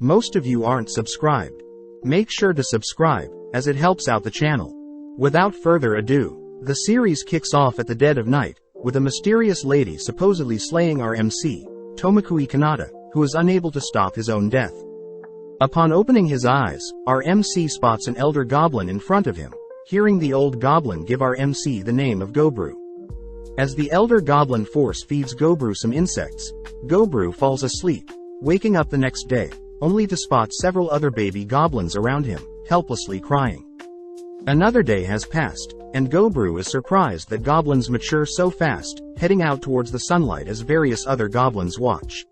Most of you aren't subscribed. Make sure to subscribe, as it helps out the channel. Without further ado, the series kicks off at the dead of night, with a mysterious lady supposedly slaying our MC, Tomokui Kanata, who is unable to stop his own death. Upon opening his eyes, our MC spots an elder goblin in front of him, hearing the old goblin give our MC the name of Gobru. As the elder goblin force feeds Gobru some insects, Gobru falls asleep, waking up the next day, only to spot several other baby goblins around him, helplessly crying. Another day has passed, and Gobru is surprised that goblins mature so fast, heading out towards the sunlight as various other goblins watch.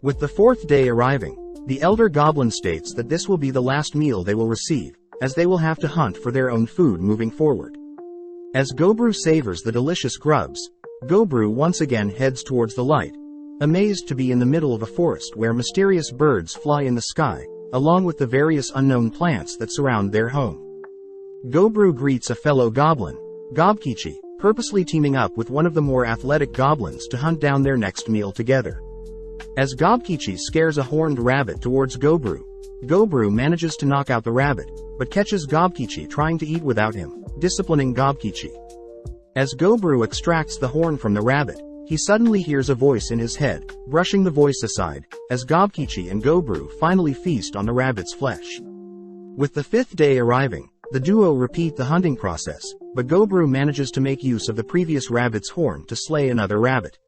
With the fourth day arriving, the elder goblin states that this will be the last meal they will receive, as they will have to hunt for their own food moving forward. As Gobru savors the delicious grubs, Gobru once again heads towards the light, amazed to be in the middle of a forest where mysterious birds fly in the sky, along with the various unknown plants that surround their home. Gobru greets a fellow goblin, Gobkichi, purposely teaming up with one of the more athletic goblins to hunt down their next meal together. As Gobkichi scares a horned rabbit towards Gobru, Gobru manages to knock out the rabbit, but catches Gobkichi trying to eat without him, disciplining Gobkichi. As Gobru extracts the horn from the rabbit, he suddenly hears a voice in his head, brushing the voice aside, as Gobkichi and Gobru finally feast on the rabbit's flesh. With the fifth day arriving, the duo repeat the hunting process, but Gobru manages to make use of the previous rabbit's horn to slay another rabbit.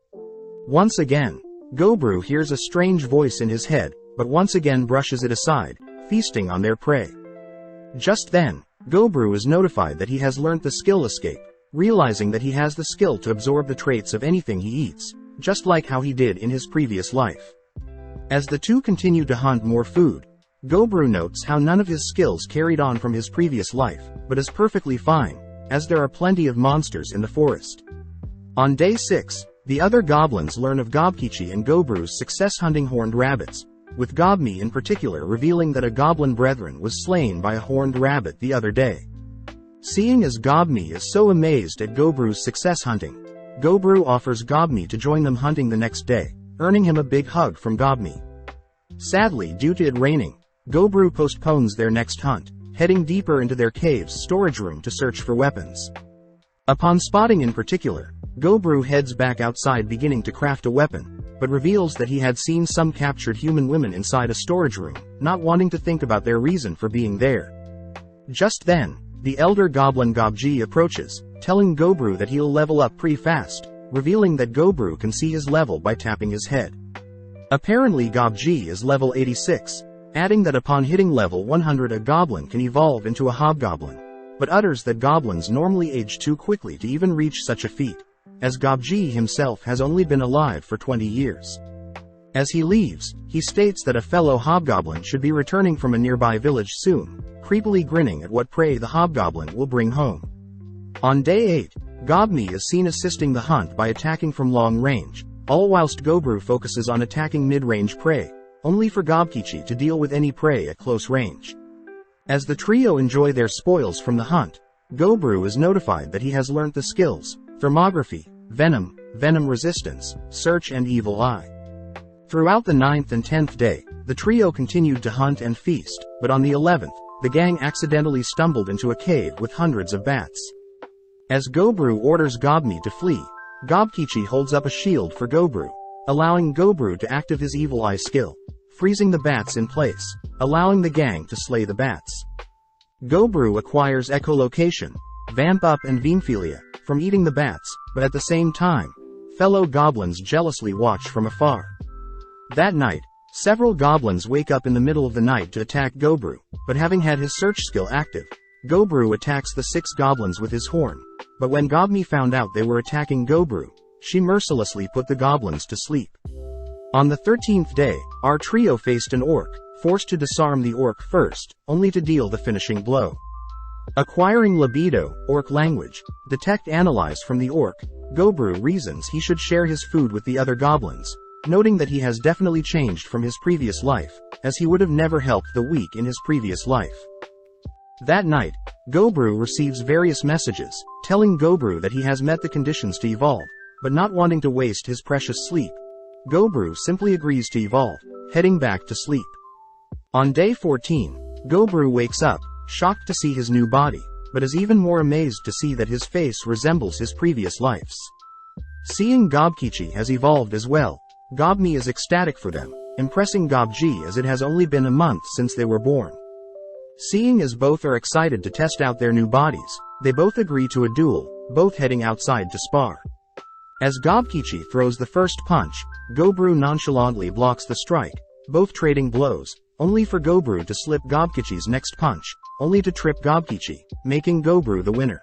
Once again, Gobru hears a strange voice in his head, but once again brushes it aside, feasting on their prey. Just then, Gobru is notified that he has learnt the skill escape, realizing that he has the skill to absorb the traits of anything he eats, just like how he did in his previous life. As the two continue to hunt more food, Gobru notes how none of his skills carried on from his previous life, but is perfectly fine, as there are plenty of monsters in the forest. On day 6, the other goblins learn of Gobkichi and Gobru's success hunting horned rabbits, with Gobmi in particular revealing that a goblin brethren was slain by a horned rabbit the other day. Seeing as Gobmi is so amazed at Gobru's success hunting, Gobru offers Gobmi to join them hunting the next day, earning him a big hug from Gobmi. Sadly, due to it raining, Gobru postpones their next hunt, heading deeper into their cave's storage room to search for weapons. Upon spotting in particular, Gobru heads back outside beginning to craft a weapon, but reveals that he had seen some captured human women inside a storage room, not wanting to think about their reason for being there. Just then, the elder goblin Gobji approaches, telling Gobru that he'll level up pretty fast, revealing that Gobru can see his level by tapping his head. Apparently Gobji is level 86, adding that upon hitting level 100 a goblin can evolve into a hobgoblin, but utters that goblins normally age too quickly to even reach such a feat, as Gobji himself has only been alive for 20 years. As he leaves, he states that a fellow hobgoblin should be returning from a nearby village soon, creepily grinning at what prey the hobgoblin will bring home. On day 8, Gobmi is seen assisting the hunt by attacking from long range, all whilst Gobru focuses on attacking mid-range prey, only for Gobkichi to deal with any prey at close range. As the trio enjoy their spoils from the hunt, Gobru is notified that he has learnt the skills, Thermography, Venom, Venom Resistance, Search and Evil Eye. Throughout the 9th and 10th day, the trio continued to hunt and feast, but on the 11th, the gang accidentally stumbled into a cave with hundreds of bats. As Gobru orders Gobmi to flee, Gobkichi holds up a shield for Gobru, allowing Gobru to activate his Evil Eye skill, freezing the bats in place, allowing the gang to slay the bats. Gobru acquires Echolocation, Vamp Up and Venephilia, from eating the bats, but at the same time, fellow goblins jealously watch from afar. That night, several goblins wake up in the middle of the night to attack Gobru, but having had his search skill active, Gobru attacks the 6 goblins with his horn, but when Gobmi found out they were attacking Gobru, she mercilessly put the goblins to sleep. On the 13th day, our trio faced an orc, forced to disarm the orc first, only to deal the finishing blow. Acquiring Libido, Orc Language, Detect Analyze from the orc, Gobru reasons he should share his food with the other goblins, noting that he has definitely changed from his previous life, as he would have never helped the weak in his previous life. That night, Gobru receives various messages, telling Gobru that he has met the conditions to evolve, but not wanting to waste his precious sleep. Gobru simply agrees to evolve, heading back to sleep. On day 14, Gobru wakes up, shocked to see his new body, but is even more amazed to see that his face resembles his previous life's. Seeing Gobkichi has evolved as well, Gobni is ecstatic for them, impressing Gobji as it has only been a month since they were born. Seeing as both are excited to test out their new bodies, they both agree to a duel, both heading outside to spar. As Gobkichi throws the first punch, Gobru nonchalantly blocks the strike, both trading blows, only for Gobru to slip Gobkichi's next punch, only to trip Gobkichi, making Gobru the winner.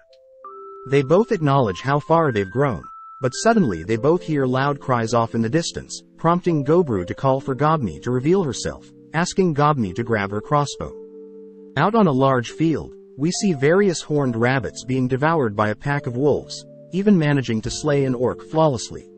They both acknowledge how far they've grown, but suddenly they both hear loud cries off in the distance, prompting Gobru to call for Gobni to reveal herself, asking Gobni to grab her crossbow. Out on a large field, we see various horned rabbits being devoured by a pack of wolves, even managing to slay an orc flawlessly.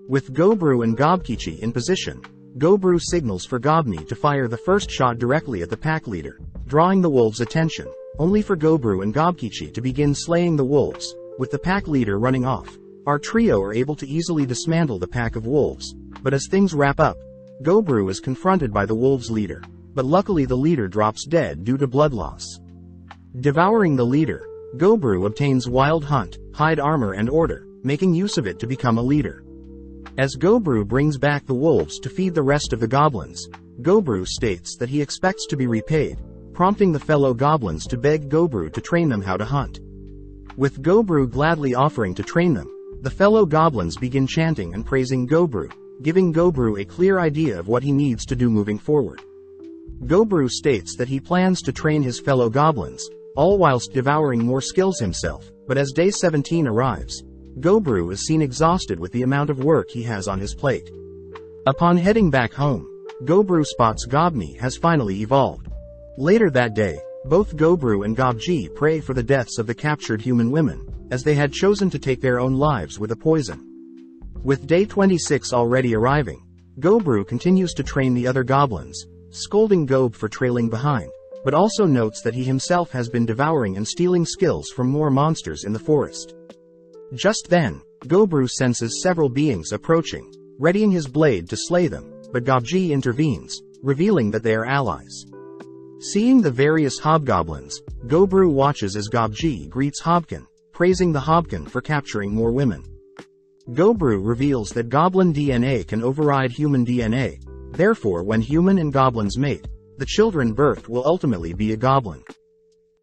With Gobru and Gobkichi in position, Gobru signals for Gobni to fire the first shot directly at the pack leader, drawing the wolves' attention, only for Gobru and Gobkichi to begin slaying the wolves, with the pack leader running off. Our trio are able to easily dismantle the pack of wolves, but as things wrap up, Gobru is confronted by the wolves' leader, but luckily the leader drops dead due to blood loss. Devouring the leader, Gobru obtains Wild Hunt, Hide Armor and Order, making use of it to become a leader. As Gobru brings back the wolves to feed the rest of the goblins, Gobru states that he expects to be repaid, prompting the fellow goblins to beg Gobru to train them how to hunt. With Gobru gladly offering to train them, the fellow goblins begin chanting and praising Gobru, giving Gobru a clear idea of what he needs to do moving forward. Gobru states that he plans to train his fellow goblins, all whilst devouring more skills himself, but as day 17 arrives, Gobru is seen exhausted with the amount of work he has on his plate. Upon heading back home, Gobru spots Gobni has finally evolved. Later that day, both Gobru and Gobji pray for the deaths of the captured human women, as they had chosen to take their own lives with a poison. With day 26 already arriving, Gobru continues to train the other goblins, scolding Gob for trailing behind, but also notes that he himself has been devouring and stealing skills from more monsters in the forest. Just then, Gobru senses several beings approaching, readying his blade to slay them, but Gobji intervenes, revealing that they are allies. Seeing the various hobgoblins, Gobru watches as Gobji greets Hobkin, praising the Hobkin for capturing more women. Gobru reveals that goblin DNA can override human DNA, therefore when human and goblins mate, the children birthed will ultimately be a goblin.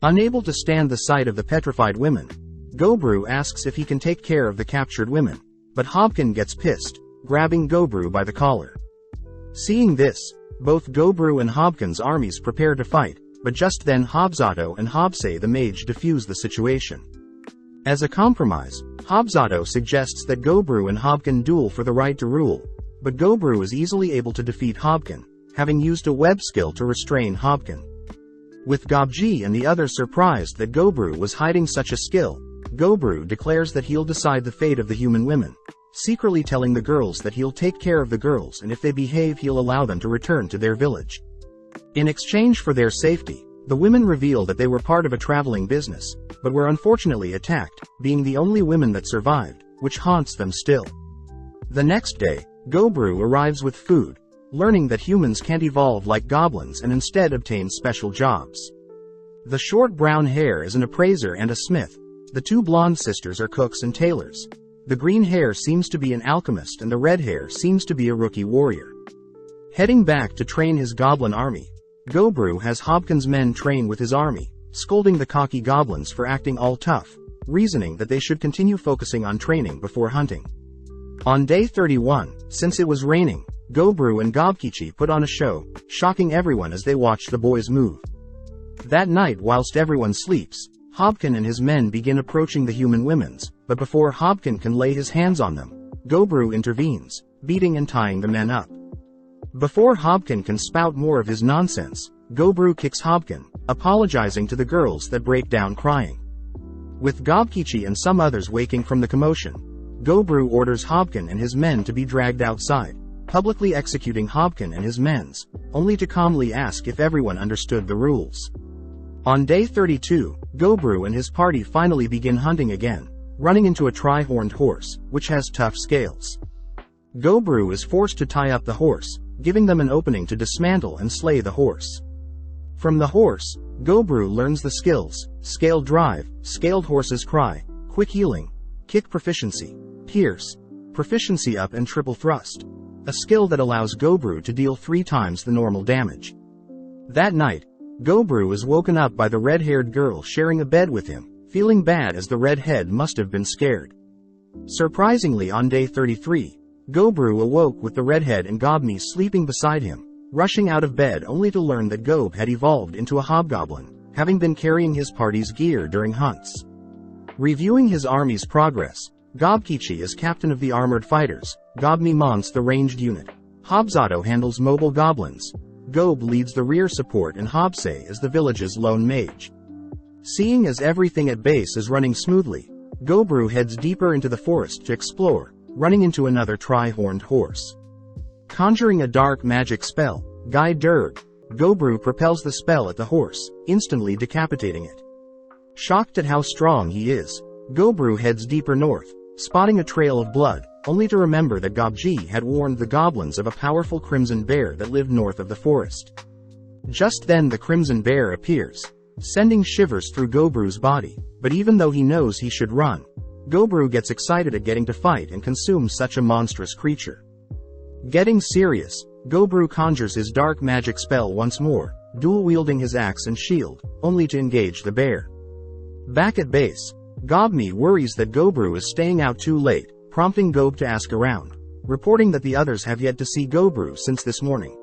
Unable to stand the sight of the petrified women, Gobru asks if he can take care of the captured women, but Hobkin gets pissed, grabbing Gobru by the collar. Seeing this, both Gobru and Hobkin's armies prepare to fight, but just then Hobzato and Hobsay the mage defuse the situation. As a compromise, Hobzato suggests that Gobru and Hobkin duel for the right to rule, but Gobru is easily able to defeat Hobkin, having used a web skill to restrain Hobkin. With Gobji and the others surprised that Gobru was hiding such a skill, Gobru declares that he'll decide the fate of the human women, secretly telling the girls that he'll take care of the girls and if they behave he'll allow them to return to their village. In exchange for their safety, the women reveal that they were part of a traveling business, but were unfortunately attacked, being the only women that survived, which haunts them still. The next day, Gobru arrives with food, learning that humans can't evolve like goblins and instead obtain special jobs. The short brown hair is an appraiser and a smith. The two blonde sisters are cooks and tailors. The green hair seems to be an alchemist and the red hair seems to be a rookie warrior. Heading back to train his goblin army, Gobru has Hobkin's men train with his army, scolding the cocky goblins for acting all tough, reasoning that they should continue focusing on training before hunting. On day 31, since it was raining, Gobru and Gobkichi put on a show, shocking everyone as they watched the boys move. That night whilst everyone sleeps, Hobkin and his men begin approaching the human women's, but before Hobkin can lay his hands on them, Gobru intervenes, beating and tying the men up. Before Hobkin can spout more of his nonsense, Gobru kicks Hobkin, apologizing to the girls that break down crying. With Gobkichi and some others waking from the commotion, Gobru orders Hobkin and his men to be dragged outside, publicly executing Hobkin and his men's, only to calmly ask if everyone understood the rules. On day 32, Gobru and his party finally begin hunting again, running into a tri-horned horse, which has tough scales. Gobru is forced to tie up the horse, giving them an opening to dismantle and slay the horse. From the horse, Gobru learns the skills: Scaled Drive, Scaled Horse's Cry, Quick Healing, Kick Proficiency, Pierce, Proficiency Up and Triple Thrust, a skill that allows Gobru to deal 3 times the normal damage. That night, Gobru is woken up by the red-haired girl sharing a bed with him, feeling bad as the redhead must have been scared. Surprisingly, on day 33, Gobru awoke with the redhead and Gobni sleeping beside him, rushing out of bed only to learn that Gob had evolved into a hobgoblin, having been carrying his party's gear during hunts. Reviewing his army's progress, Gobkichi is captain of the armored fighters, Gobni Mons the ranged unit, Hobzato handles mobile goblins, Gob leads the rear support and Hobse is the village's lone mage. Seeing as everything at base is running smoothly, Gobru heads deeper into the forest to explore, running into another tri-horned horse. Conjuring a dark magic spell, Gai Durg, Gobru propels the spell at the horse, instantly decapitating it. Shocked at how strong he is, Gobru heads deeper north, spotting a trail of blood, only to remember that Gobji had warned the goblins of a powerful crimson bear that lived north of the forest. Just then the crimson bear appears, sending shivers through Gobru's body, but even though he knows he should run, Gobru gets excited at getting to fight and consume such a monstrous creature. Getting serious, Gobru conjures his dark magic spell once more, dual-wielding his axe and shield, only to engage the bear. Back at base, Gobni worries that Gobru is staying out too late, prompting Gob to ask around, reporting that the others have yet to see Gobru since this morning.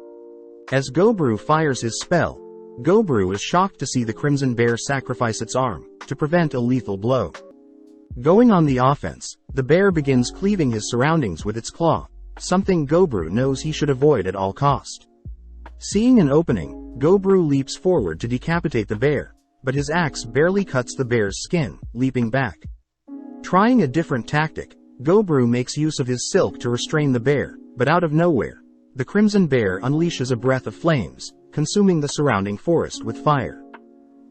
As Gobru fires his spell, Gobru is shocked to see the crimson bear sacrifice its arm, to prevent a lethal blow. Going on the offense, the bear begins cleaving his surroundings with its claw, something Gobru knows he should avoid at all cost. Seeing an opening, Gobru leaps forward to decapitate the bear, but his axe barely cuts the bear's skin, leaping back. Trying a different tactic, Gobru makes use of his silk to restrain the bear, but out of nowhere, the crimson bear unleashes a breath of flames, consuming the surrounding forest with fire.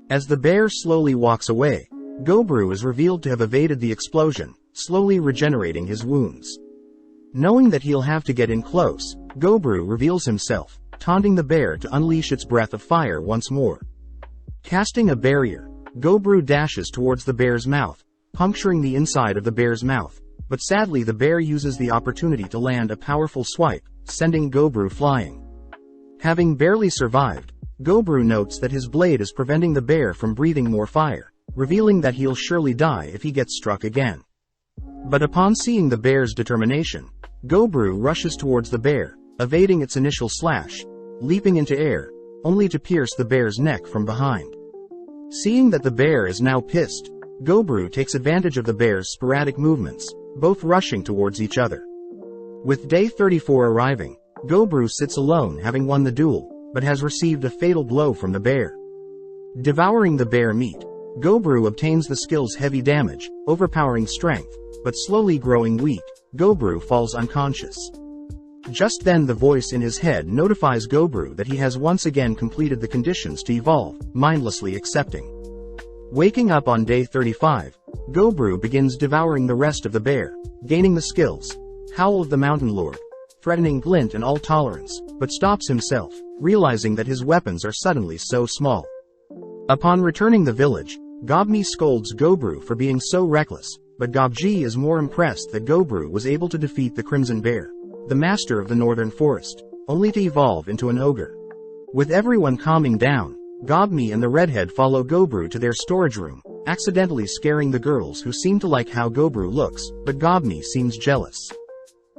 As the bear slowly walks away, Gobru is revealed to have evaded the explosion, slowly regenerating his wounds. Knowing that he'll have to get in close, Gobru reveals himself, taunting the bear to unleash its breath of fire once more. Casting a barrier, Gobru dashes towards the bear's mouth, puncturing the inside of the bear's mouth, but sadly the bear uses the opportunity to land a powerful swipe, sending Gobru flying. Having barely survived, Gobru notes that his blade is preventing the bear from breathing more fire, revealing that he'll surely die if he gets struck again. But upon seeing the bear's determination, Gobru rushes towards the bear, evading its initial slash, leaping into air, only to pierce the bear's neck from behind. Seeing that the bear is now pissed, Gobru takes advantage of the bear's sporadic movements, both rushing towards each other. With day 34 arriving, Gobru sits alone having won the duel, but has received a fatal blow from the bear. Devouring the bear meat, Gobru obtains the skill's heavy damage, overpowering strength, but slowly growing weak, Gobru falls unconscious. Just then the voice in his head notifies Gobru that he has once again completed the conditions to evolve, mindlessly accepting. Waking up on day 35, Gobru begins devouring the rest of the bear, gaining the skills: Howl of the Mountain Lord, threatening Glint and All Tolerance, but stops himself, realizing that his weapons are suddenly so small. Upon returning the village, Gobni scolds Gobru for being so reckless, but Gobji is more impressed that Gobru was able to defeat the Crimson Bear, the master of the northern forest, only to evolve into an ogre. With everyone calming down, Gobni and the redhead follow Gobru to their storage room, accidentally scaring the girls who seem to like how Gobru looks, but Gobni seems jealous.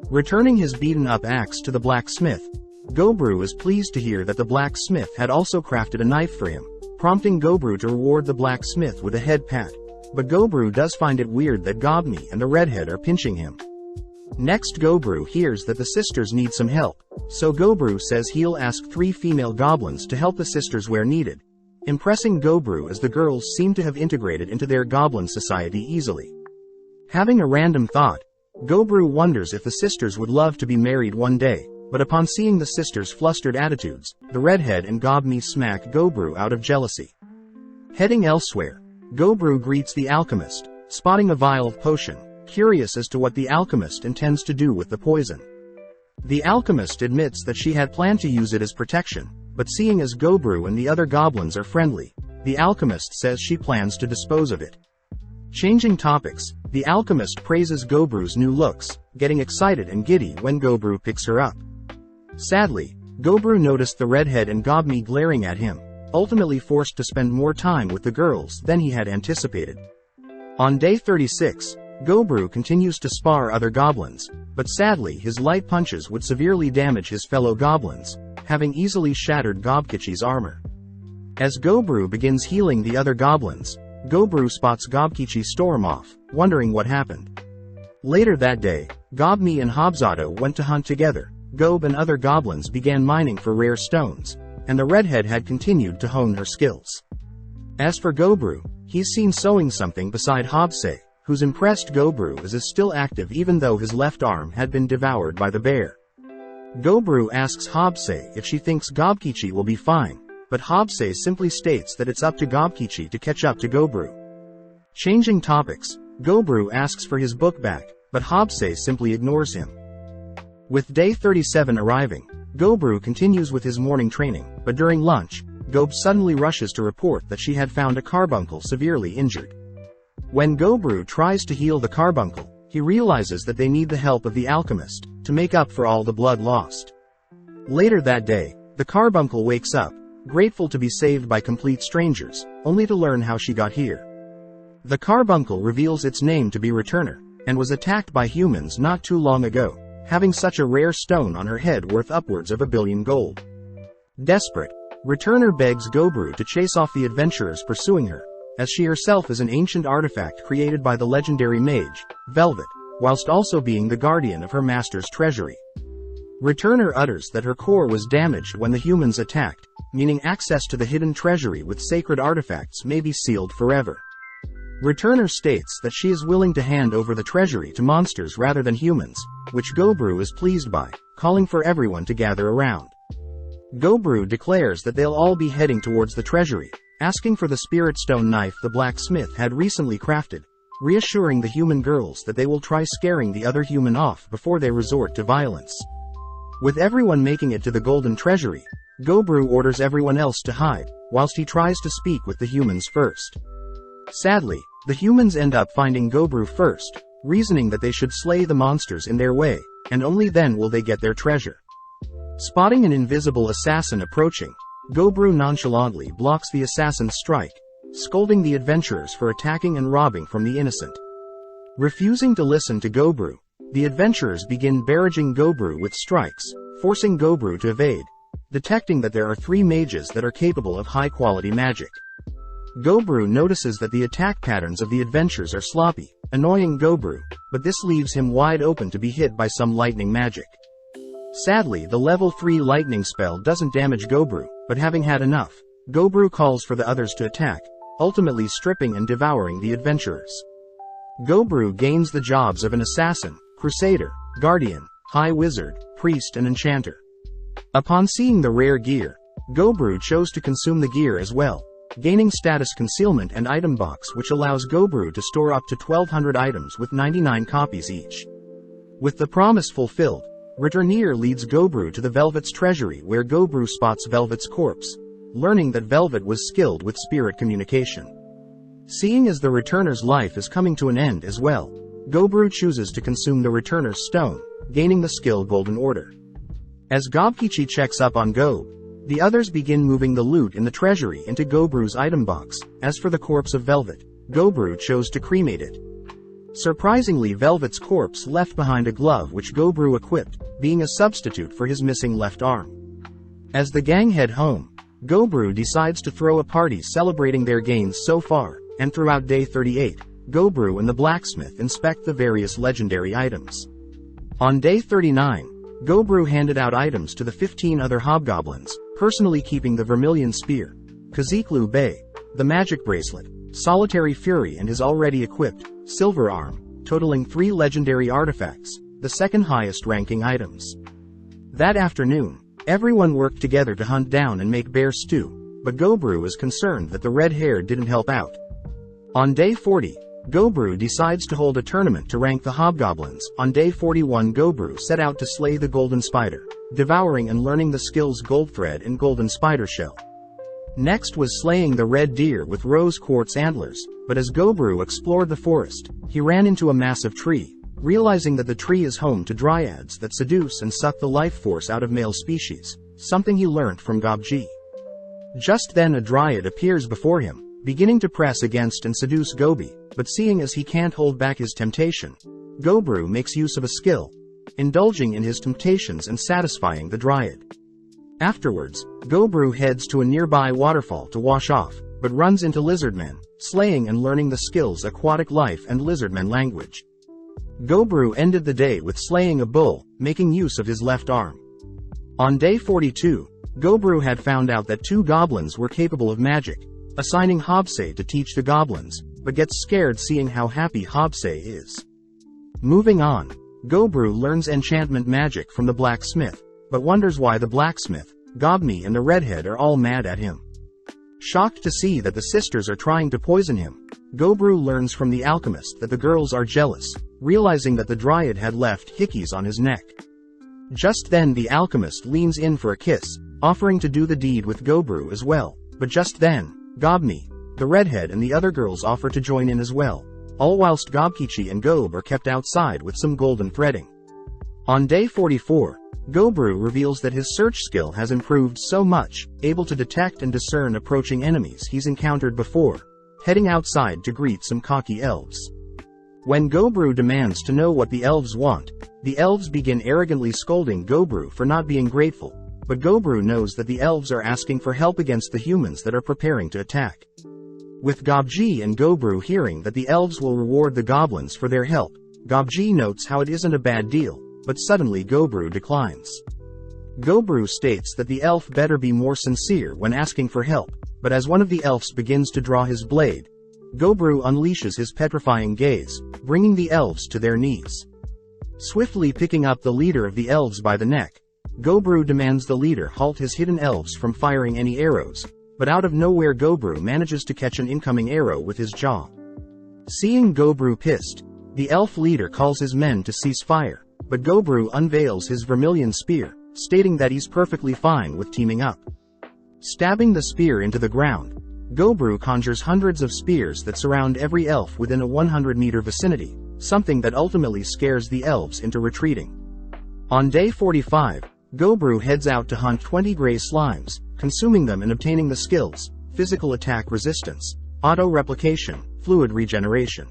Returning his beaten-up axe to the blacksmith, Gobru is pleased to hear that the blacksmith had also crafted a knife for him, prompting Gobru to reward the blacksmith with a head pat, but Gobru does find it weird that Gobni and the redhead are pinching him. Next, Gobru hears that the sisters need some help, so Gobru says he'll ask 3 female goblins to help the sisters where needed, impressing Gobru as the girls seem to have integrated into their goblin society easily. Having a random thought, Gobru wonders if the sisters would love to be married one day, but upon seeing the sisters' flustered attitudes, the redhead and Gobni smack Gobru out of jealousy. Heading elsewhere, Gobru greets the alchemist, spotting a vial of potion, curious as to what the alchemist intends to do with the poison. The alchemist admits that she had planned to use it as protection, but seeing as Gobru and the other goblins are friendly, the alchemist says she plans to dispose of it. Changing topics, the alchemist praises Gobru's new looks, getting excited and giddy when Gobru picks her up. Sadly, Gobru noticed the redhead and Gobni glaring at him, ultimately forced to spend more time with the girls than he had anticipated. On day 36, Gobru continues to spar other goblins, but sadly his light punches would severely damage his fellow goblins, having easily shattered Gobkichi's armor. As Gobru begins healing the other goblins, Gobru spots Gobkichi storm off, wondering what happened. Later that day, Gobni and Hobzato went to hunt together. Gob and other goblins began mining for rare stones, and the redhead had continued to hone her skills. As for Gobru, he's seen sewing something beside Hobse, who's impressed Gobru as is still active even though his left arm had been devoured by the bear. Gobru asks Hobse if she thinks Gobkichi will be fine, but Hobse simply states that it's up to Gobkichi to catch up to Gobru. Changing topics, Gobru asks for his book back, but Hobse simply ignores him. With day 37 arriving, Gobru continues with his morning training, but during lunch, Gob suddenly rushes to report that she had found a carbuncle severely injured. When Gobru tries to heal the carbuncle, he realizes that they need the help of the alchemist to make up for all the blood lost. Later that day, the carbuncle wakes up, grateful to be saved by complete strangers, only to learn how she got here. The carbuncle reveals its name to be Returner, and was attacked by humans not too long ago, having such a rare stone on her head worth upwards of 1 billion gold. Desperate, Returner begs Gobru to chase off the adventurers pursuing her, as she herself is an ancient artifact created by the legendary mage, Velvet, whilst also being the guardian of her master's treasury. Returner utters that her core was damaged when the humans attacked, meaning access to the hidden treasury with sacred artifacts may be sealed forever. Returner states that she is willing to hand over the treasury to monsters rather than humans, which Gobru is pleased by, calling for everyone to gather around. Gobru declares that they'll all be heading towards the treasury, asking for the spirit stone knife the blacksmith had recently crafted, reassuring the human girls that they will try scaring the other human off before they resort to violence. With everyone making it to the golden treasury, Gobru orders everyone else to hide, whilst he tries to speak with the humans first. Sadly, the humans end up finding Gobru first, reasoning that they should slay the monsters in their way, and only then will they get their treasure. Spotting an invisible assassin approaching, Gobru nonchalantly blocks the assassin's strike, scolding the adventurers for attacking and robbing from the innocent. Refusing to listen to Gobru, the adventurers begin barraging Gobru with strikes, forcing Gobru to evade, detecting that there are 3 mages that are capable of high-quality magic. Gobru notices that the attack patterns of the adventurers are sloppy, annoying Gobru, but this leaves him wide open to be hit by some lightning magic. Sadly, the level 3 lightning spell doesn't damage Gobru, but having had enough, Gobru calls for the others to attack, ultimately stripping and devouring the adventurers. Gobru gains the jobs of an assassin, crusader, guardian, high wizard, priest and enchanter. Upon seeing the rare gear, Gobru chose to consume the gear as well, gaining status concealment and item box which allows Gobru to store up to 1200 items with 99 copies each. With the promise fulfilled, Returner leads Gobru to the Velvet's treasury where Gobru spots Velvet's corpse, learning that Velvet was skilled with spirit communication. Seeing as the Returner's life is coming to an end as well, Gobru chooses to consume the Returner's stone, gaining the skill Golden Order. As Gobkichi checks up on Gob, the others begin moving the loot in the treasury into Gobru's item box. As for the corpse of Velvet, Gobru chose to cremate it. Surprisingly, Velvet's corpse left behind a glove which Gobru equipped, being a substitute for his missing left arm. As the gang head home, Gobru decides to throw a party celebrating their gains so far, and throughout day 38, Gobru and the blacksmith inspect the various legendary items. On day 39, Gobru handed out items to the 15 other hobgoblins, personally keeping the Vermilion Spear, Kaziklu Bay, the Magic Bracelet, Solitary Fury and his already equipped, Silver Arm, totaling 3 legendary artifacts, the second highest ranking items. That afternoon, everyone worked together to hunt down and make bear stew, but Gobru is concerned that the red hair didn't help out. On day 40, Gobru decides to hold a tournament to rank the hobgoblins. On day 41, Gobru set out to slay the golden spider, devouring and learning the skills goldthread and golden spider shell. Next was slaying the red deer with rose quartz antlers, but as Gobru explored the forest, he ran into a massive tree, realizing that the tree is home to dryads that seduce and suck the life force out of male species, something he learnt from Gobji. Just then a dryad appears before him, beginning to press against and seduce Gobi, but seeing as he can't hold back his temptation, Gobru makes use of a skill, indulging in his temptations and satisfying the dryad. Afterwards, Gobru heads to a nearby waterfall to wash off, but runs into lizardmen, slaying and learning the skills aquatic life and lizardmen language. Gobru ended the day with slaying a bull, making use of his left arm. On day 42, Gobru had found out that 2 goblins were capable of magic, assigning Hobsei to teach the goblins, but gets scared seeing how happy Hobsei is. Moving on, Gobru learns enchantment magic from the blacksmith, but wonders why the blacksmith, Gobni and the redhead are all mad at him. Shocked to see that the sisters are trying to poison him, Gobru learns from the alchemist that the girls are jealous, realizing that the dryad had left hickeys on his neck. Just then the alchemist leans in for a kiss, offering to do the deed with Gobru as well, but just then, Gobni, the redhead and the other girls offer to join in as well, all whilst Gobkichi and Gob are kept outside with some golden threading. On day 44, Gobru reveals that his search skill has improved so much, able to detect and discern approaching enemies he's encountered before, heading outside to greet some cocky elves. When Gobru demands to know what the elves want, the elves begin arrogantly scolding Gobru for not being grateful, but Gobru knows that the elves are asking for help against the humans that are preparing to attack. With Gobji and Gobru hearing that the elves will reward the goblins for their help, Gobji notes how it isn't a bad deal, but suddenly Gobru declines. Gobru states that the elf better be more sincere when asking for help, but as one of the elves begins to draw his blade, Gobru unleashes his petrifying gaze, bringing the elves to their knees. Swiftly picking up the leader of the elves by the neck, Gobru demands the leader halt his hidden elves from firing any arrows, but out of nowhere Gobru manages to catch an incoming arrow with his jaw. Seeing Gobru pissed, the elf leader calls his men to cease fire, but Gobru unveils his vermilion spear, stating that he's perfectly fine with teaming up. Stabbing the spear into the ground, Gobru conjures hundreds of spears that surround every elf within a 100-meter vicinity, something that ultimately scares the elves into retreating. On day 45, Gobru heads out to hunt 20 gray slimes, consuming them and obtaining the skills, physical attack resistance, auto-replication, fluid regeneration.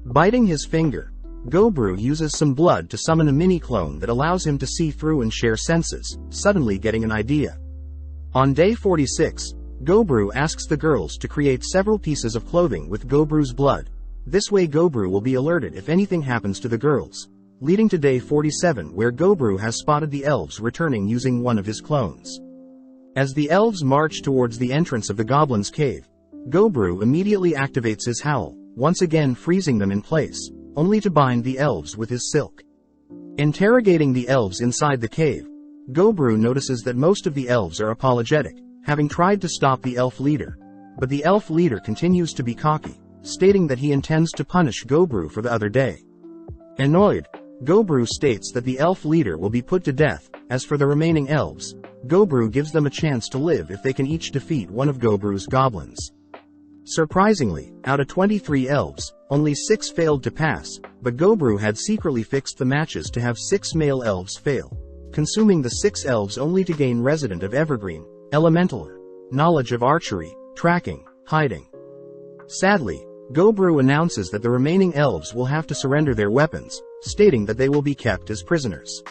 Biting his finger, Gobru uses some blood to summon a mini-clone that allows him to see through and share senses, suddenly getting an idea. On day 46, Gobru asks the girls to create several pieces of clothing with Gobru's blood. This way Gobru will be alerted if anything happens to the girls, leading to day 47 where Gobru has spotted the elves returning using one of his clones. As the elves march towards the entrance of the goblins' cave, Gobru immediately activates his howl, once again freezing them in place, only to bind the elves with his silk. Interrogating the elves inside the cave, Gobru notices that most of the elves are apologetic, having tried to stop the elf leader, but the elf leader continues to be cocky, stating that he intends to punish Gobru for the other day. Annoyed, Gobru states that the elf leader will be put to death. As for the remaining elves, Gobru gives them a chance to live if they can each defeat one of Gobru's goblins. Surprisingly, out of 23 elves, only 6 failed to pass, but Gobru had secretly fixed the matches to have 6 male elves fail, consuming the 6 elves only to gain Resident of Evergreen, Elementaler, knowledge of archery, tracking, hiding. Sadly, Gobru announces that the remaining elves will have to surrender their weapons, stating that they will be kept as prisoners.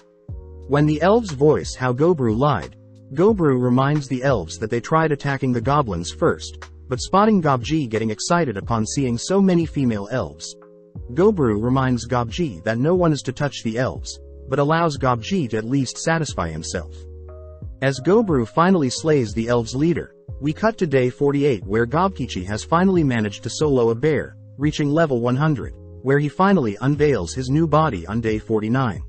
When the elves voice how Gobru lied, Gobru reminds the elves that they tried attacking the goblins first, but spotting Gobji getting excited upon seeing so many female elves. Gobru reminds Gobji that no one is to touch the elves, but allows Gobji to at least satisfy himself. As Gobru finally slays the elves' leader, we cut to day 48 where Gobkichi has finally managed to solo a bear, reaching level 100, where he finally unveils his new body on day 49.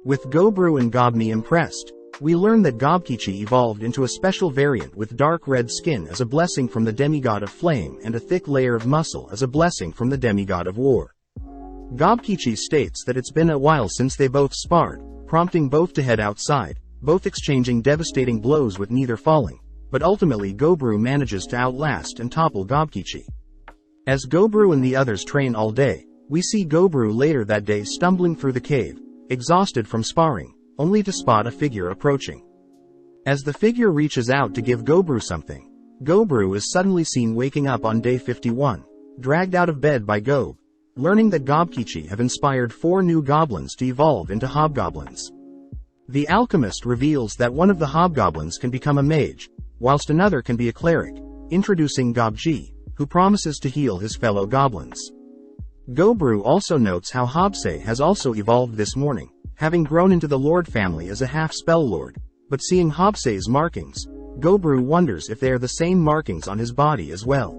With Gobru and Gobni impressed, we learn that Gobkichi evolved into a special variant with dark red skin as a blessing from the demigod of flame and a thick layer of muscle as a blessing from the demigod of war. Gobkichi states that it's been a while since they both sparred, prompting both to head outside, both exchanging devastating blows with neither falling, but ultimately Gobru manages to outlast and topple Gobkichi. As Gobru and the others train all day, we see Gobru later that day stumbling through the cave, exhausted from sparring, only to spot a figure approaching. As the figure reaches out to give Gobru something, Gobru is suddenly seen waking up on day 51, dragged out of bed by Gob, learning that Gobkichi have inspired 4 new goblins to evolve into hobgoblins. The alchemist reveals that one of the hobgoblins can become a mage, whilst another can be a cleric, introducing Gobji, who promises to heal his fellow goblins. Gobru also notes how Hobse has also evolved this morning, having grown into the Lord family as a half-spell lord, but seeing Hobse's markings, Gobru wonders if they are the same markings on his body as well.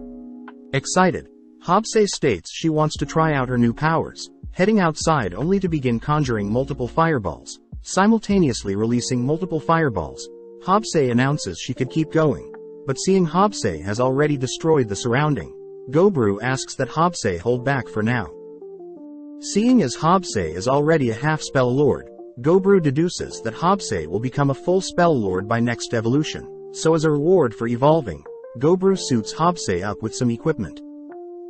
Excited, Hobse states she wants to try out her new powers, heading outside only to begin conjuring multiple fireballs, simultaneously releasing multiple fireballs. Hobse announces she could keep going, but seeing Hobse has already destroyed the surrounding, Gobru asks that Hobse hold back for now. Seeing as Hobse is already a half-spell lord, Gobru deduces that Hobse will become a full spell lord by next evolution, so as a reward for evolving, Gobru suits Hobse up with some equipment.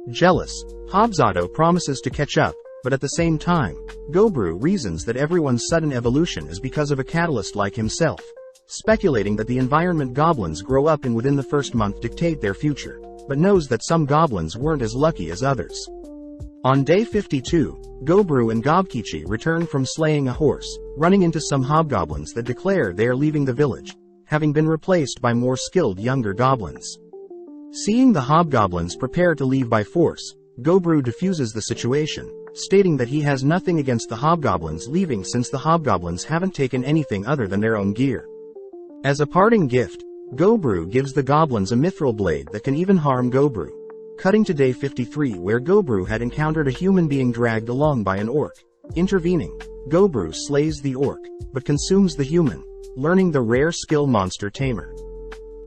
Jealous, Hobzato promises to catch up, but at the same time, Gobru reasons that everyone's sudden evolution is because of a catalyst like himself, speculating that the environment goblins grow up in within the first month dictate their future, but knows that some goblins weren't as lucky as others. On day 52, Gobru and Gobkichi return from slaying a horse, running into some hobgoblins that declare they are leaving the village, having been replaced by more skilled younger goblins. Seeing the hobgoblins prepare to leave by force, Gobru diffuses the situation, stating that he has nothing against the hobgoblins leaving since the hobgoblins haven't taken anything other than their own gear. As a parting gift, Gobru gives the goblins a mithril blade that can even harm Gobru. Cutting to day 53 where Gobru had encountered a human being dragged along by an orc. Intervening, Gobru slays the orc, but consumes the human, learning the rare skill Monster Tamer.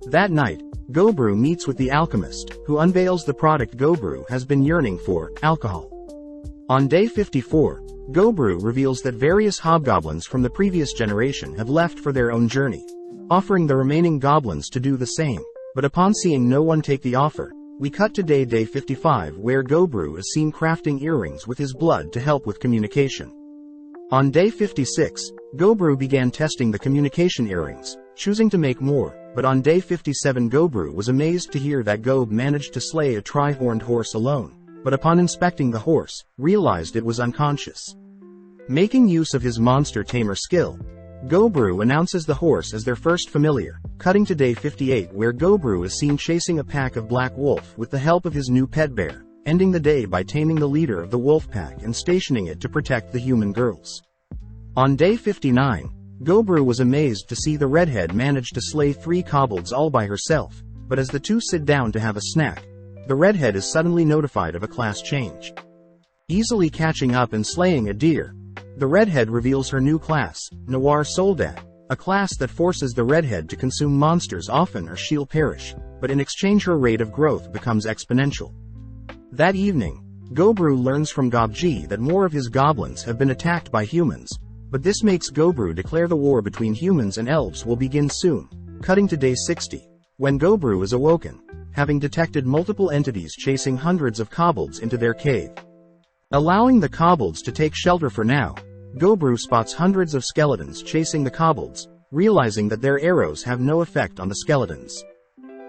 That night, Gobru meets with the alchemist, who unveils the product Gobru has been yearning for, alcohol. On day 54, Gobru reveals that various hobgoblins from the previous generation have left for their own journey, offering the remaining goblins to do the same, but upon seeing no one take the offer, we cut to day 55 where Gobru is seen crafting earrings with his blood to help with communication. On day 56, Gobru began testing the communication earrings, choosing to make more, but on day 57 Gobru was amazed to hear that Gob managed to slay a tri-horned horse alone, but upon inspecting the horse, realized it was unconscious. Making use of his Monster Tamer skill, Gobru announces the horse as their first familiar, cutting to day 58 where Gobru is seen chasing a pack of black wolf with the help of his new pet bear, ending the day by taming the leader of the wolf pack and stationing it to protect the human girls. On day 59, Gobru was amazed to see the redhead manage to slay 3 kobolds all by herself, but as the two sit down to have a snack, the redhead is suddenly notified of a class change. Easily catching up and slaying a deer, the redhead reveals her new class, Noir Soldat, a class that forces the redhead to consume monsters often or she'll perish, but in exchange her rate of growth becomes exponential. That evening, Gobru learns from Gobji that more of his goblins have been attacked by humans, but this makes Gobru declare the war between humans and elves will begin soon, cutting to day 60, when Gobru is awoken, having detected multiple entities chasing hundreds of kobolds into their cave. Allowing the kobolds to take shelter for now, Gobru spots hundreds of skeletons chasing the kobolds, realizing that their arrows have no effect on the skeletons.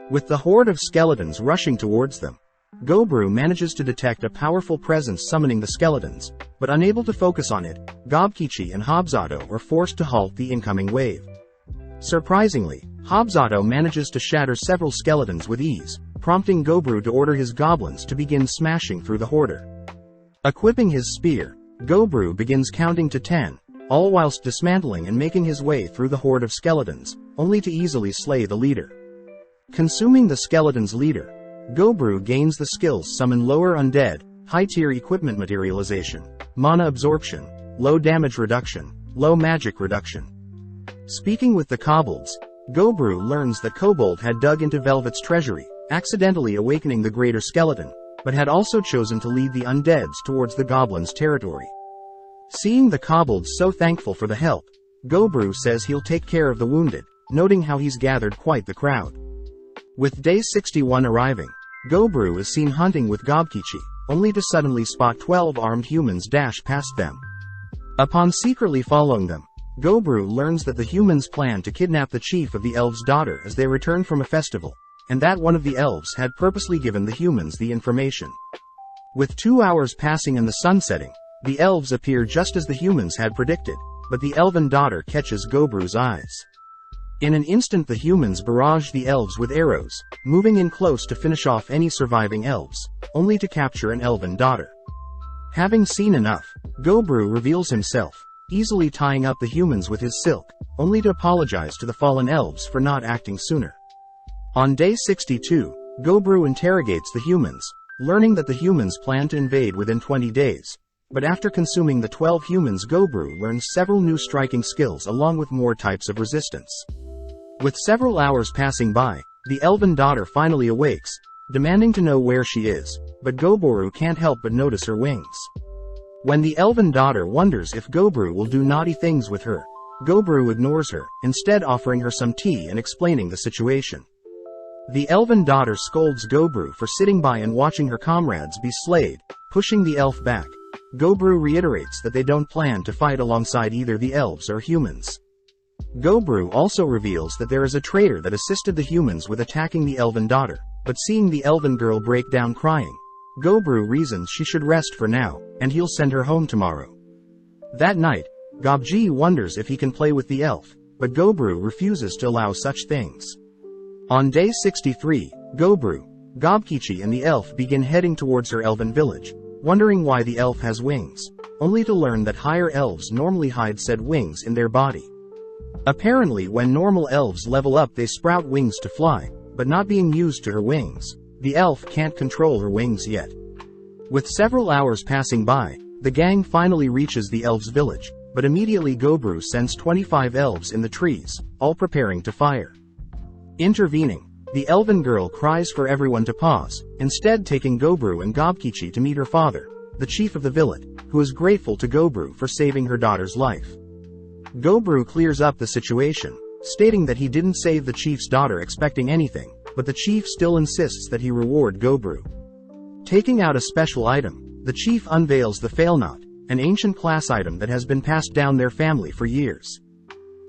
With the horde of skeletons rushing towards them, Gobru manages to detect a powerful presence summoning the skeletons, but unable to focus on it, Gobkichi and Hobzato are forced to halt the incoming wave. Surprisingly, Hobzato manages to shatter several skeletons with ease, prompting Gobru to order his goblins to begin smashing through the hoarder. Equipping his spear, Gobru begins counting to 10, all whilst dismantling and making his way through the horde of skeletons, only to easily slay the leader. Consuming the skeleton's leader, Gobru gains the skills Summon Lower Undead, High-Tier Equipment Materialization, Mana Absorption, Low Damage Reduction, Low Magic Reduction. Speaking with the kobolds, Gobru learns that Kobold had dug into Velvet's treasury, accidentally awakening the greater skeleton, but had also chosen to lead the undeads towards the goblins' territory. Seeing the kobolds so thankful for the help, Gobru says he'll take care of the wounded, noting how he's gathered quite the crowd. With day 61 arriving, Gobru is seen hunting with Gobkichi, only to suddenly spot 12 armed humans dash past them. Upon secretly following them, Gobru learns that the humans plan to kidnap the chief of the elves' daughter as they return from a festival, and that one of the elves had purposely given the humans the information. With 2 hours passing and the sun setting, the elves appear just as the humans had predicted, but the elven daughter catches Gobru's eyes. In an instant the humans barrage the elves with arrows, moving in close to finish off any surviving elves, only to capture an elven daughter. Having seen enough, Gobru reveals himself, easily tying up the humans with his silk, only to apologize to the fallen elves for not acting sooner. On day 62, Gobru interrogates the humans, learning that the humans plan to invade within 20 days. But after consuming the 12 humans, Gobru learns several new striking skills along with more types of resistance. With several hours passing by, the elven daughter finally awakes, demanding to know where she is, but Gobru can't help but notice her wings. When the elven daughter wonders if Gobru will do naughty things with her, Gobru ignores her, instead offering her some tea and explaining the situation. The elven daughter scolds Gobru for sitting by and watching her comrades be slayed, pushing the elf back. Gobru reiterates that they don't plan to fight alongside either the elves or humans. Gobru also reveals that there is a traitor that assisted the humans with attacking the elven daughter, but seeing the elven girl break down crying, Gobru reasons she should rest for now, and he'll send her home tomorrow. That night, Gobji wonders if he can play with the elf, but Gobru refuses to allow such things. On day 63, Gobru, Gobkichi and the elf begin heading towards her elven village, wondering why the elf has wings, only to learn that higher elves normally hide said wings in their body. Apparently when normal elves level up they sprout wings to fly, but not being used to her wings, the elf can't control her wings yet. With several hours passing by, the gang finally reaches the elves' village, but immediately Gobru sends 25 elves in the trees, all preparing to fire. Intervening, the elven girl cries for everyone to pause, instead taking Gobru and Gobkichi to meet her father, the chief of the village, who is grateful to Gobru for saving her daughter's life. Gobru clears up the situation, stating that he didn't save the chief's daughter expecting anything, but the chief still insists that he reward Gobru. Taking out a special item, the chief unveils the Failknot, an ancient class item that has been passed down their family for years.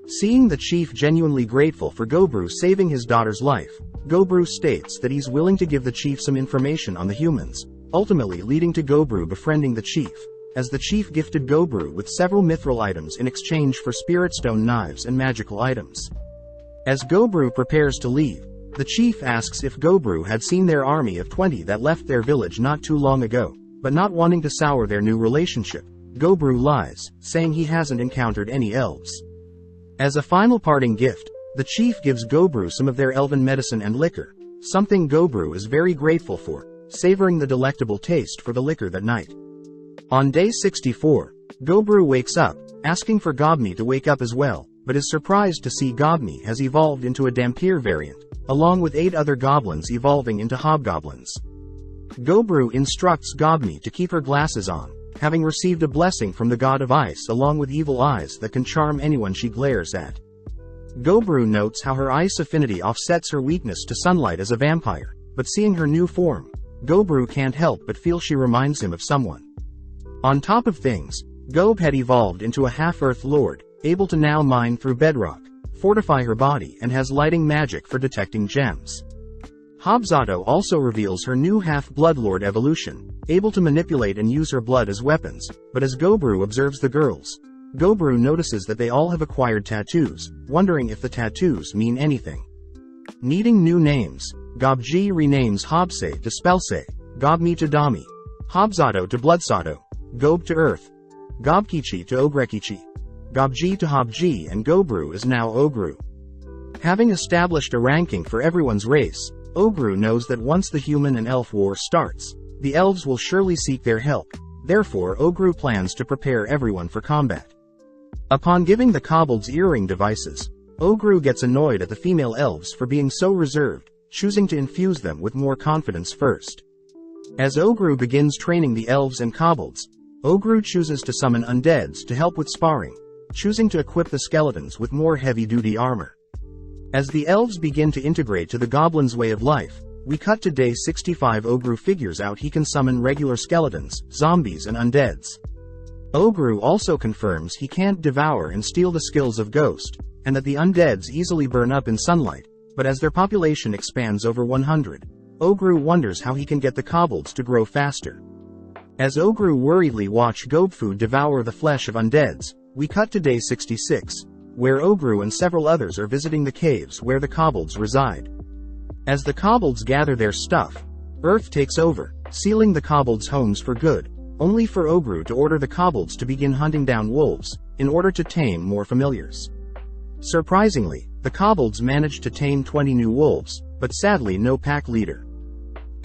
Seeing the chief genuinely grateful for Gobru saving his daughter's life, Gobru states that he's willing to give the chief some information on the humans, ultimately leading to Gobru befriending the chief, as the chief gifted Gobru with several mithril items in exchange for spirit stone knives and magical items. As Gobru prepares to leave, the chief asks if Gobru had seen their army of 20 that left their village not too long ago, but not wanting to sour their new relationship, Gobru lies, saying he hasn't encountered any elves. As a final parting gift, the chief gives Gobru some of their elven medicine and liquor, something Gobru is very grateful for, savoring the delectable taste for the liquor that night. On day 64, Gobru wakes up, asking for Gobni to wake up as well, but is surprised to see Gobni has evolved into a Dhampir variant, along with 8 other goblins evolving into hobgoblins. Gobru instructs Gobni to keep her glasses on, having received a blessing from the god of ice along with evil eyes that can charm anyone she glares at. Gobru notes how her ice affinity offsets her weakness to sunlight as a vampire, but seeing her new form, Gobru can't help but feel she reminds him of someone. On top of things, Gob had evolved into a half-earth lord, able to now mine through bedrock, fortify her body and has lighting magic for detecting gems. Hobzato also reveals her new half-blood lord evolution, able to manipulate and use her blood as weapons, but as Gobru observes the girls, Gobru notices that they all have acquired tattoos, wondering if the tattoos mean anything. Needing new names, Gobji renames Hobse to Spelse, Gobmi to Dami, Hobzato to Bloodsato, Gob to Earth, Gobkichi to Ogrekichi, Gobji to Hobji, and Gobru is now Ogru. Having established a ranking for everyone's race, Ogru knows that once the human and elf war starts, the elves will surely seek their help, therefore Ogru plans to prepare everyone for combat. Upon giving the kobolds earring devices, Ogru gets annoyed at the female elves for being so reserved, choosing to infuse them with more confidence first. As Ogru begins training the elves and kobolds, Ogru chooses to summon undeads to help with sparring, choosing to equip the skeletons with more heavy-duty armor. As the elves begin to integrate to the goblins' way of life, we cut to day 65. Ogru figures out he can summon regular skeletons, zombies and undeads. Ogru also confirms he can't devour and steal the skills of Ghost, and that the undeads easily burn up in sunlight, but as their population expands over 100, Ogru wonders how he can get the kobolds to grow faster. As Ogru worriedly watch Gobfu devour the flesh of undeads, we cut to day 66, where Ogru and several others are visiting the caves where the kobolds reside. As the kobolds gather their stuff, Earth takes over, sealing the kobolds' homes for good, only for Ogru to order the kobolds to begin hunting down wolves, in order to tame more familiars. Surprisingly, the kobolds manage to tame 20 new wolves, but sadly no pack leader.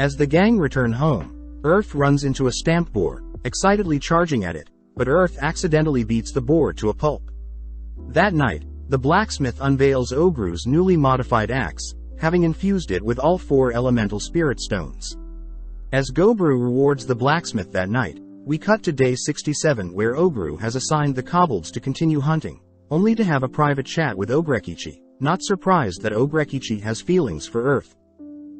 As the gang return home, Earth runs into a stamp boar, excitedly charging at it, but Earth accidentally beats the boar to a pulp. That night, the blacksmith unveils Ogru's newly modified axe, having infused it with all 4 elemental spirit stones. As Gobru rewards the blacksmith that night, we cut to day 67 where Ogru has assigned the kobolds to continue hunting, only to have a private chat with Ogrekichi, not surprised that Ogrekichi has feelings for Earth.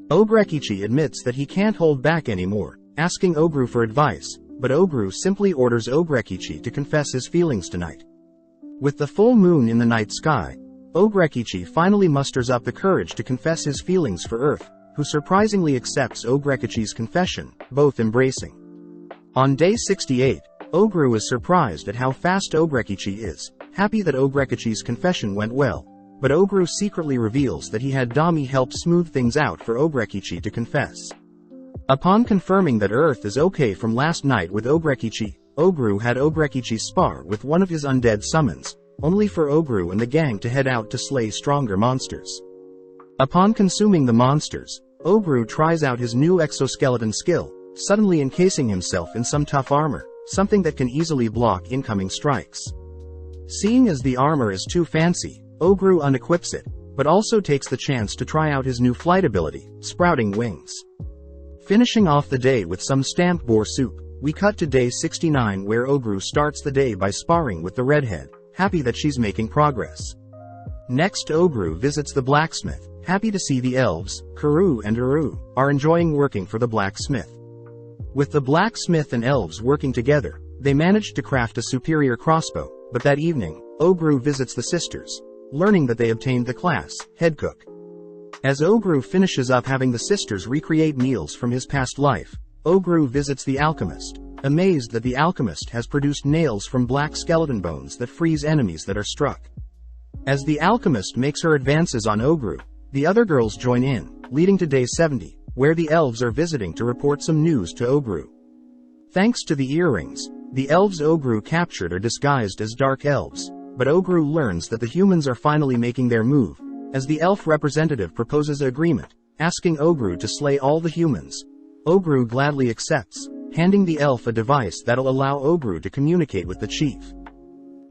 Ogrekichi admits that he can't hold back anymore, asking Ogru for advice, but Ogru simply orders Ogrekichi to confess his feelings tonight. With the full moon in the night sky, Ogrekichi finally musters up the courage to confess his feelings for Earth, who surprisingly accepts Ogrekichi's confession, both embracing. On day 68, Ogru is surprised at how fast Ogrekichi is, happy that Ogrekichi's confession went well, but Ogru secretly reveals that he had Dami help smooth things out for Ogrekichi to confess. Upon confirming that Earth is okay from last night with Ogrekichi, Ogru had Ogrekichi spar with one of his undead summons, only for Ogru and the gang to head out to slay stronger monsters. Upon consuming the monsters, Ogru tries out his new exoskeleton skill, suddenly encasing himself in some tough armor, something that can easily block incoming strikes. Seeing as the armor is too fancy, Ogru unequips it, but also takes the chance to try out his new flight ability, sprouting wings. Finishing off the day with some stamp boar soup, we cut to day 69 where Ogru starts the day by sparring with the redhead, happy that she's making progress. Next Ogru visits the blacksmith, happy to see the elves, Kuru and Uru, are enjoying working for the blacksmith. With the blacksmith and elves working together, they manage to craft a superior crossbow, but that evening, Ogru visits the sisters, learning that they obtained the class, head cook. As Ogru finishes up having the sisters recreate meals from his past life, Ogru visits the alchemist, amazed that the alchemist has produced nails from black skeleton bones that freeze enemies that are struck. As the alchemist makes her advances on Ogru, the other girls join in, leading to day 70, where the elves are visiting to report some news to Ogru. Thanks to the earrings, the elves Ogru captured are disguised as dark elves, but Ogru learns that the humans are finally making their move, as the elf representative proposes an agreement, asking Ogru to slay all the humans. Ogru gladly accepts, handing the elf a device that'll allow Ogru to communicate with the chief.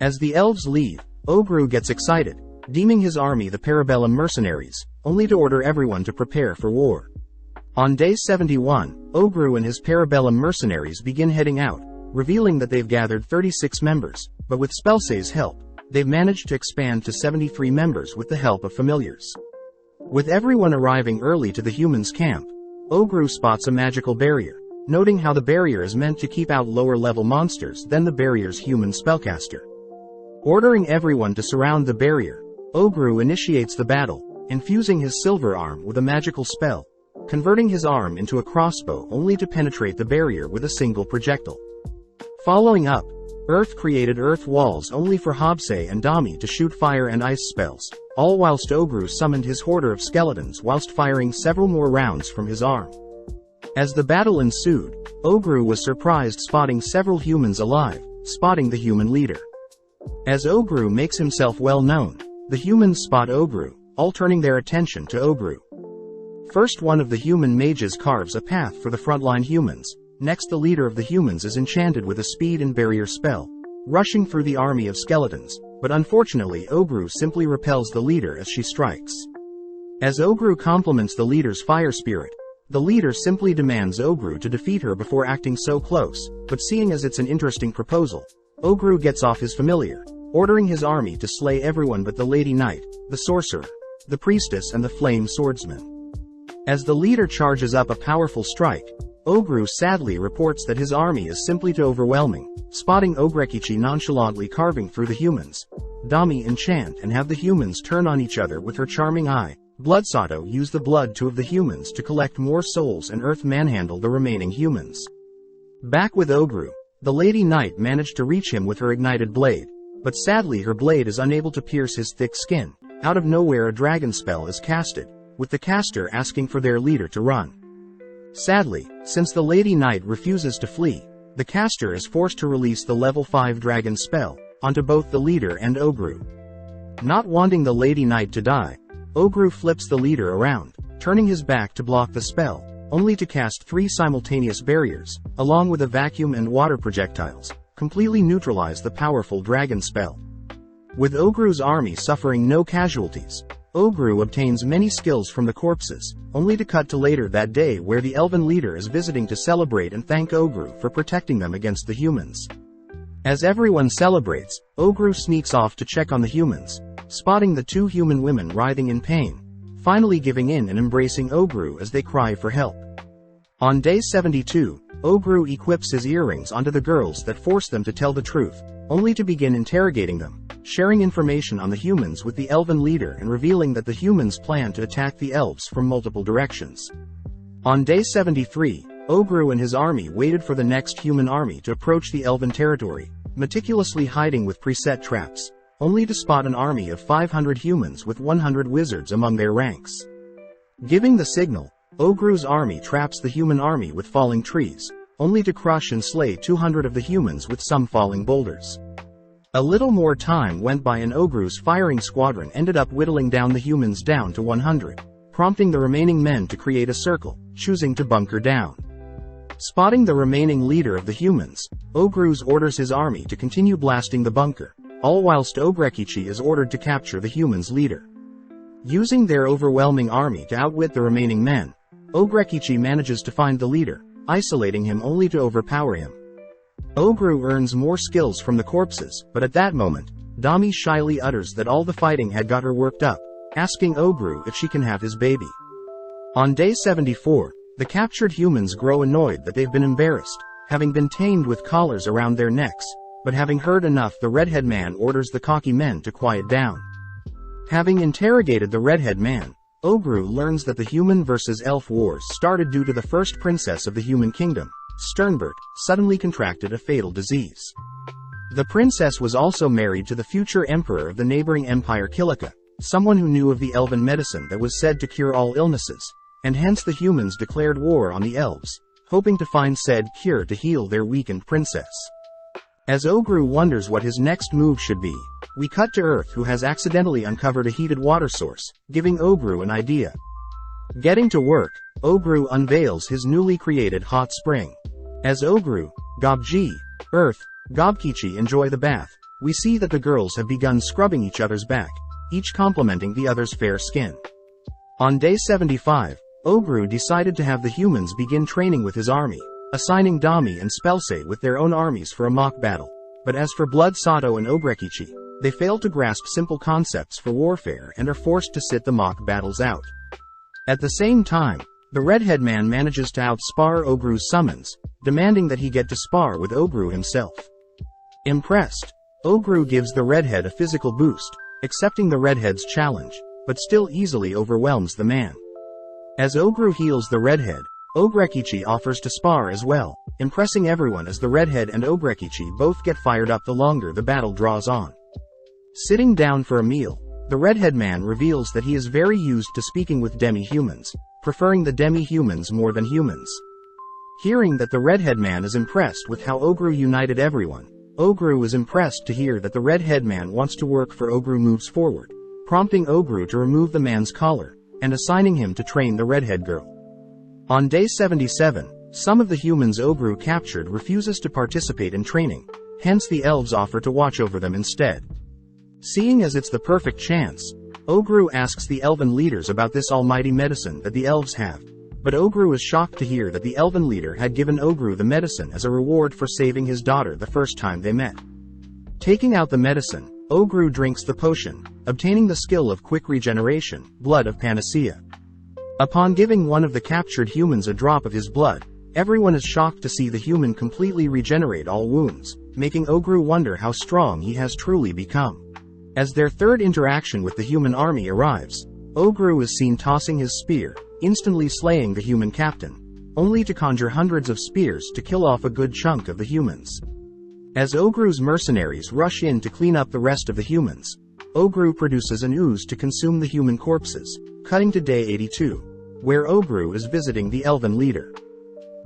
As the elves leave, Ogru gets excited, deeming his army the Parabellum mercenaries, only to order everyone to prepare for war. On day 71, Ogru and his Parabellum mercenaries begin heading out, revealing that they've gathered 36 members, but with Spelsay's help, they've managed to expand to 73 members with the help of familiars. With everyone arriving early to the humans' camp, Ogru spots a magical barrier, noting how the barrier is meant to keep out lower-level monsters than the barrier's human spellcaster. Ordering everyone to surround the barrier, Ogru initiates the battle, infusing his silver arm with a magical spell, converting his arm into a crossbow only to penetrate the barrier with a single projectile. Following up, Earth created earth walls only for Hobsay and Dami to shoot fire and ice spells, all whilst Ogru summoned his hoarder of skeletons whilst firing several more rounds from his arm. As the battle ensued, Ogru was surprised spotting several humans alive, spotting the human leader. As Ogru makes himself well known, the humans spot Ogru, all turning their attention to Ogru. First, one of the human mages carves a path for the frontline humans. Next, the leader of the humans is enchanted with a speed and barrier spell, rushing through the army of skeletons, but unfortunately Ogru simply repels the leader as she strikes. As Ogru compliments the leader's fire spirit, the leader simply demands Ogru to defeat her before acting so close, but seeing as it's an interesting proposal, Ogru gets off his familiar, ordering his army to slay everyone but the Lady Knight, the sorcerer, the priestess and the flame swordsman. As the leader charges up a powerful strike, Ogru sadly reports that his army is simply too overwhelming, spotting Ogrekichi nonchalantly carving through the humans. Dami enchant and have the humans turn on each other with her charming eye. Bloodsato use the blood of the humans to collect more souls and Earth manhandle the remaining humans. Back with Ogru, the Lady Knight managed to reach him with her ignited blade, but sadly her blade is unable to pierce his thick skin. Out of nowhere a dragon spell is casted, with the caster asking for their leader to run. Sadly, since the Lady Knight refuses to flee, the caster is forced to release the level 5 dragon spell onto both the leader and Ogru. Not wanting the Lady Knight to die, Ogru flips the leader around, turning his back to block the spell, only to cast 3 simultaneous barriers, along with a vacuum and water projectiles, completely neutralize the powerful dragon spell. With Ogru's army suffering no casualties, Ogru obtains many skills from the corpses, only to cut to later that day where the elven leader is visiting to celebrate and thank Ogru for protecting them against the humans. As everyone celebrates, Ogru sneaks off to check on the humans, spotting the 2 human women writhing in pain, finally giving in and embracing Ogru as they cry for help. On day 72, Ogru equips his earrings onto the girls that force them to tell the truth, only to begin interrogating them, sharing information on the humans with the elven leader and revealing that the humans plan to attack the elves from multiple directions. On day 73, Ogru and his army waited for the next human army to approach the elven territory, meticulously hiding with preset traps, only to spot an army of 500 humans with 100 wizards among their ranks. Giving the signal, Ogru's army traps the human army with falling trees, only to crush and slay 200 of the humans with some falling boulders. A little more time went by and Ogru's firing squadron ended up whittling down the humans down to 100, prompting the remaining men to create a circle, choosing to bunker down. Spotting the remaining leader of the humans, Ogru orders his army to continue blasting the bunker, all whilst Ogrekichi is ordered to capture the humans' leader. Using their overwhelming army to outwit the remaining men, Ogrekichi manages to find the leader, isolating him only to overpower him. Ogru earns more skills from the corpses, but at that moment, Dami shyly utters that all the fighting had got her worked up, asking Ogru if she can have his baby. On day 74, the captured humans grow annoyed that they've been embarrassed, having been tamed with collars around their necks, but having heard enough the redhead man orders the cocky men to quiet down. Having interrogated the redhead man, Ogru learns that the human versus elf wars started due to the first princess of the human kingdom, Sternbert, suddenly contracted a fatal disease. The princess was also married to the future emperor of the neighboring empire Kilika, someone who knew of the elven medicine that was said to cure all illnesses, and hence the humans declared war on the elves, hoping to find said cure to heal their weakened princess. As Ogru wonders what his next move should be, we cut to Earth, who has accidentally uncovered a heated water source, giving Ogru an idea. Getting to work, Ogru unveils his newly created hot spring. As Ogru, Gobji, Earth, Gobkichi enjoy the bath, we see that the girls have begun scrubbing each other's back, each complimenting the other's fair skin. On day 75, Ogru decided to have the humans begin training with his army, assigning Dami and Spelse with their own armies for a mock battle. But as for Blood Sato and Ogrekichi, they fail to grasp simple concepts for warfare and are forced to sit the mock battles out. At the same time, the redhead man manages to outspar Ogru's summons, demanding that he get to spar with Ogru himself. Impressed, Ogru gives the redhead a physical boost, accepting the redhead's challenge, but still easily overwhelms the man. As Ogru heals the redhead, Ogrekichi offers to spar as well, impressing everyone as the redhead and Ogrekichi both get fired up the longer the battle draws on. Sitting down for a meal, the redhead man reveals that he is very used to speaking with demi-humans, preferring the demi-humans more than humans. Hearing that the redhead man is impressed with how Ogru united everyone, Ogru is impressed to hear that the redhead man wants to work for Ogru moves forward, prompting Ogru to remove the man's collar, and assigning him to train the redhead girl. On day 77, some of the humans Ogru captured refuses to participate in training, hence the elves offer to watch over them instead. Seeing as it's the perfect chance, Ogru asks the elven leaders about this almighty medicine that the elves have, but Ogru is shocked to hear that the elven leader had given Ogru the medicine as a reward for saving his daughter the first time they met. Taking out the medicine, Ogru drinks the potion, obtaining the skill of quick regeneration, blood of panacea. Upon giving one of the captured humans a drop of his blood, everyone is shocked to see the human completely regenerate all wounds, making Ogru wonder how strong he has truly become. As their third interaction with the human army arrives, Ogru is seen tossing his spear, instantly slaying the human captain, only to conjure hundreds of spears to kill off a good chunk of the humans. As Ogru's mercenaries rush in to clean up the rest of the humans, Ogru produces an ooze to consume the human corpses, cutting to day 82, where Ogru is visiting the elven leader.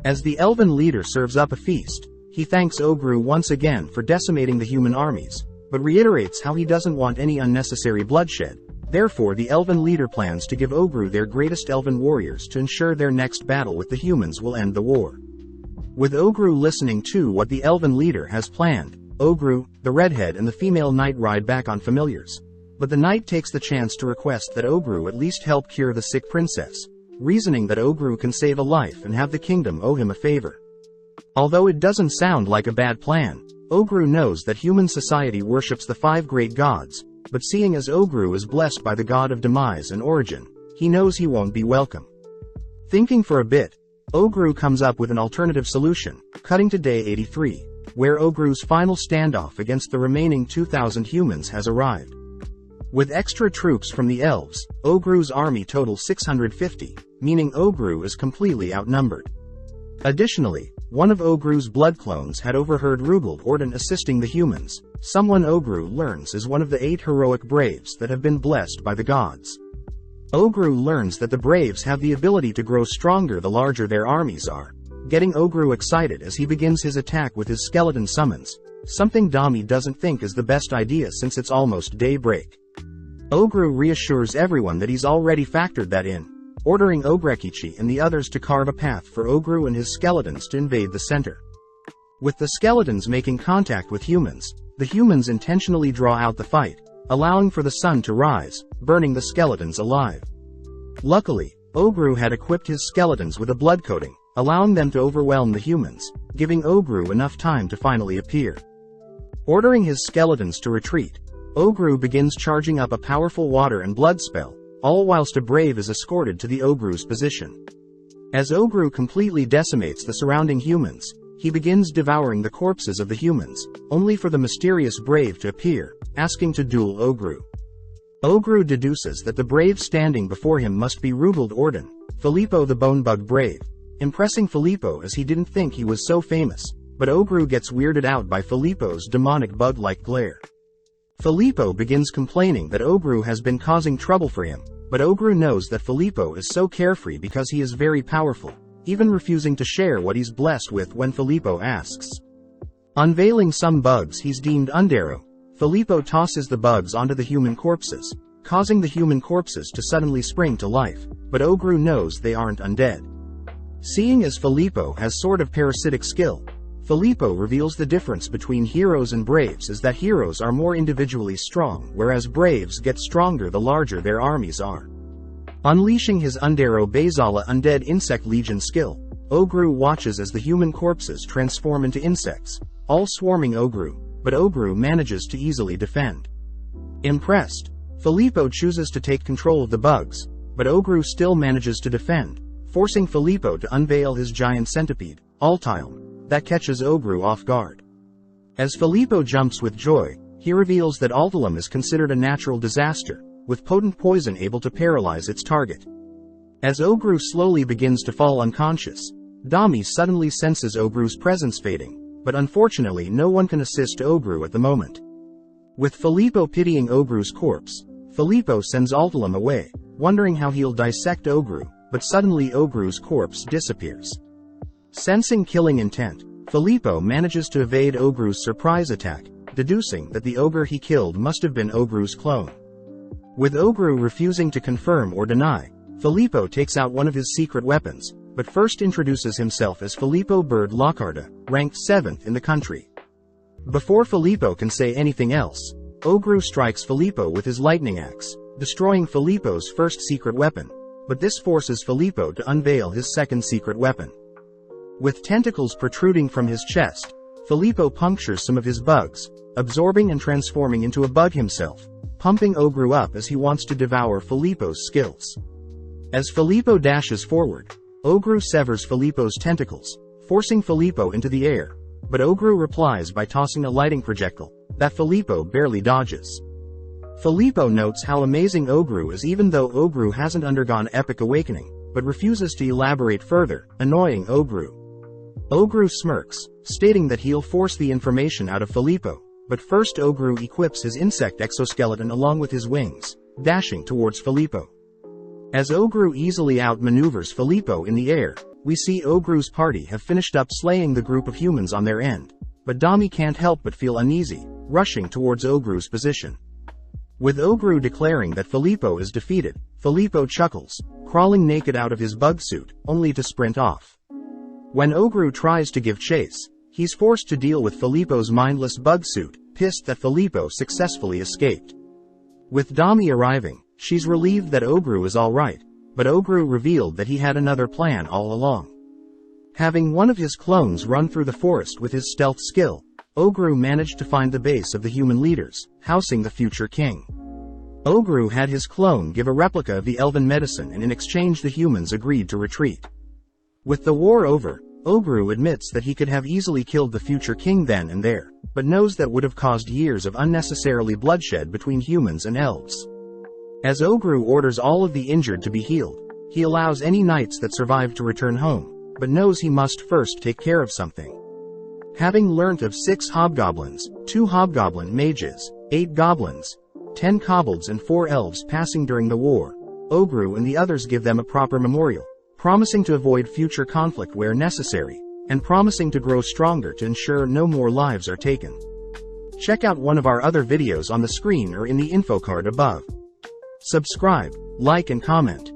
As the elven leader serves up a feast, he thanks Ogru once again for decimating the human armies, but reiterates how he doesn't want any unnecessary bloodshed. Therefore the elven leader plans to give Ogru their greatest elven warriors to ensure their next battle with the humans will end the war. With Ogru listening to what the elven leader has planned, Ogru, the redhead and the female knight ride back on familiars. But the knight takes the chance to request that Ogru at least help cure the sick princess, reasoning that Ogru can save a life and have the kingdom owe him a favor. Although it doesn't sound like a bad plan, Ogru knows that human society worships the 5 great gods, but seeing as Ogru is blessed by the god of demise and origin, he knows he won't be welcome. Thinking for a bit, Ogru comes up with an alternative solution, cutting to day 83, where Ogru's final standoff against the remaining 2,000 humans has arrived. With extra troops from the elves, Ogru's army totals 650, meaning Ogru is completely outnumbered. Additionally, one of Ogru's blood clones had overheard Rugald Orden assisting the humans, someone Ogru learns is one of the 8 heroic braves that have been blessed by the gods. Ogru learns that the braves have the ability to grow stronger the larger their armies are, getting Ogru excited as he begins his attack with his skeleton summons, something Dami doesn't think is the best idea since it's almost daybreak. Ogru reassures everyone that he's already factored that in, ordering Ogrekichi and the others to carve a path for Ogru and his skeletons to invade the center. With the skeletons making contact with humans, the humans intentionally draw out the fight, allowing for the sun to rise, burning the skeletons alive. Luckily, Ogru had equipped his skeletons with a blood coating, allowing them to overwhelm the humans, giving Ogru enough time to finally appear. Ordering his skeletons to retreat, Ogru begins charging up a powerful water and blood spell, all whilst a brave is escorted to the Ogru's position. As Ogru completely decimates the surrounding humans, he begins devouring the corpses of the humans, only for the mysterious brave to appear, asking to duel Ogru. Ogru deduces that the brave standing before him must be Rugald Orden, Filippo the Bonebug Brave, impressing Filippo as he didn't think he was so famous, but Ogru gets weirded out by Filippo's demonic bug-like glare. Filippo begins complaining that Ogru has been causing trouble for him, but Ogru knows that Filippo is so carefree because he is very powerful, even refusing to share what he's blessed with when Filippo asks. Unveiling some bugs he's deemed Undero, Filippo tosses the bugs onto the human corpses, causing the human corpses to suddenly spring to life, but Ogru knows they aren't undead. Seeing as Filippo has sort of parasitic skill, Filippo reveals the difference between heroes and braves is that heroes are more individually strong whereas braves get stronger the larger their armies are. Unleashing his Undero Basala Undead Insect Legion skill, Ogru watches as the human corpses transform into insects, all swarming Ogru, but Ogru manages to easily defend. Impressed, Filippo chooses to take control of the bugs, but Ogru still manages to defend, forcing Filippo to unveil his giant centipede, Altilm, that catches Ogru off guard. As Filippo jumps with joy, he reveals that Altilm is considered a natural disaster, with potent poison able to paralyze its target. As Ogru slowly begins to fall unconscious, Dami suddenly senses Ogru's presence fading, but unfortunately no one can assist Ogru at the moment. With Filippo pitying Ogru's corpse, Filippo sends Altilm away, wondering how he'll dissect Ogru, but suddenly Ogru's corpse disappears. Sensing killing intent, Filippo manages to evade Ogru's surprise attack, deducing that the ogre he killed must have been Ogru's clone. With Ogru refusing to confirm or deny, Filippo takes out one of his secret weapons, but first introduces himself as Filippo Bird Lockarda, ranked 7th in the country. Before Filippo can say anything else, Ogru strikes Filippo with his lightning axe, destroying Filippo's first secret weapon, but this forces Filippo to unveil his second secret weapon. With tentacles protruding from his chest, Filippo punctures some of his bugs, absorbing and transforming into a bug himself, pumping Ogru up as he wants to devour Filippo's skills. As Filippo dashes forward, Ogru severs Filippo's tentacles, forcing Filippo into the air, but Ogru replies by tossing a lighting projectile that Filippo barely dodges. Filippo notes how amazing Ogru is even though Ogru hasn't undergone epic awakening, but refuses to elaborate further, annoying Ogru. Ogru smirks, stating that he'll force the information out of Filippo, but first Ogru equips his insect exoskeleton along with his wings, dashing towards Filippo. As Ogru easily outmaneuvers Filippo in the air, we see Ogru's party have finished up slaying the group of humans on their end, but Dami can't help but feel uneasy, rushing towards Ogru's position. With Ogru declaring that Filippo is defeated, Filippo chuckles, crawling naked out of his bug suit, only to sprint off. When Ogru tries to give chase, he's forced to deal with Filippo's mindless bug suit, pissed that Filippo successfully escaped. With Dami arriving, she's relieved that Ogru is alright, but Ogru revealed that he had another plan all along. Having one of his clones run through the forest with his stealth skill, Ogru managed to find the base of the human leaders, housing the future king. Ogru had his clone give a replica of the elven medicine and in exchange the humans agreed to retreat. With the war over, Ogru admits that he could have easily killed the future king then and there, but knows that would have caused years of unnecessarily bloodshed between humans and elves. As Ogru orders all of the injured to be healed, he allows any knights that survive to return home, but knows he must first take care of something. Having learnt of 6 hobgoblins, 2 hobgoblin mages, 8 goblins, 10 kobolds and 4 elves passing during the war, Ogru and the others give them a proper memorial, promising to avoid future conflict where necessary, and promising to grow stronger to ensure no more lives are taken. Check out one of our other videos on the screen or in the info card above. Subscribe, like and comment.